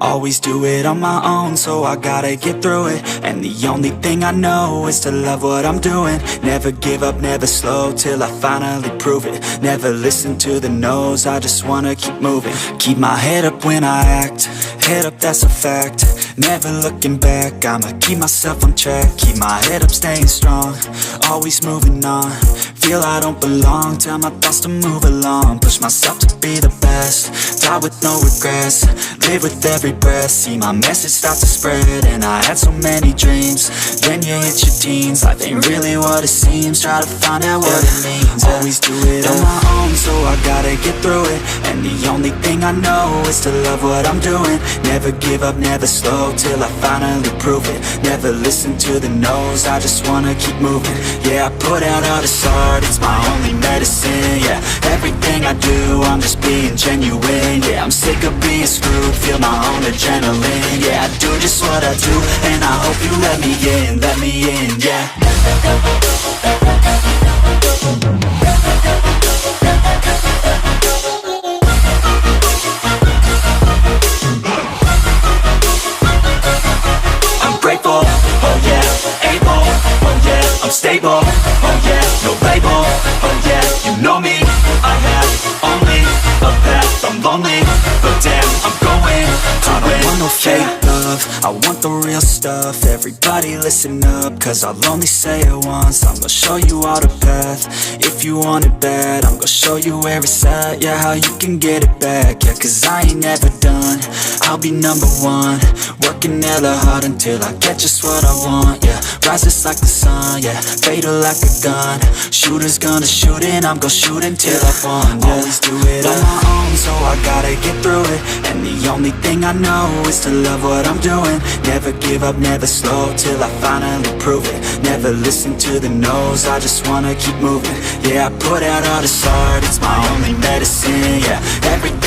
Always do it on my own, so I gotta get through it. And the only thing I know is to love what I'm doing. Never give up, never slow, till I finally prove it. Never listen to the no's, I just wanna keep moving. Keep my head up when I act, head up, that's a fact. Never looking back, I'ma keep myself on track. Keep my head up, staying strong, always moving on. Feel I don't belong, tell my thoughts to move along. Push myself to be the best, die with no regrets. Live with every breath, see my message start to spread. And I had so many dreams, then you hit your teens. Life ain't really what it seems, try to find out what it means. Always do it on my own, so I gotta get through it. And the only thing I know is to love what I'm doing. Never give up, never slow, till I finally prove it. Never listen to the no's, I just wanna keep moving. Yeah, I put out all this art, it's my only medicine. Yeah, everything I do, I'm just being genuine. Yeah, I'm sick of being screwed, feel my own adrenaline. Yeah, I do just what I do, and I hope you let me in, yeah. I'm grateful, oh yeah, able, oh yeah, I'm stable, oh yeah, no label, oh yeah, you know me, I have only a path, I'm lonely, but damn, I'm going to win. I don't want no fake love, I want the real stuff. Everybody listen up, cause I'll only say it once. I'm gonna show you all the path, if you want it bad. I'm gonna show you where it's at, yeah, how you can get it back. Yeah, cause I ain't never done, I'll be number one. Working hella hard until I get just what I want, yeah. Rises like the sun, yeah, fatal like a gun. Shooters gonna shoot and I'm gonna shoot until I won, yeah. Always do it on my own, so I gotta get through it. And the only thing I know is to love what I'm doing. Never give up, never slow, till I finally prove it. Never listen to the no's, I just wanna keep moving. Yeah, I put out all this art, it's my only medicine. Yeah, everything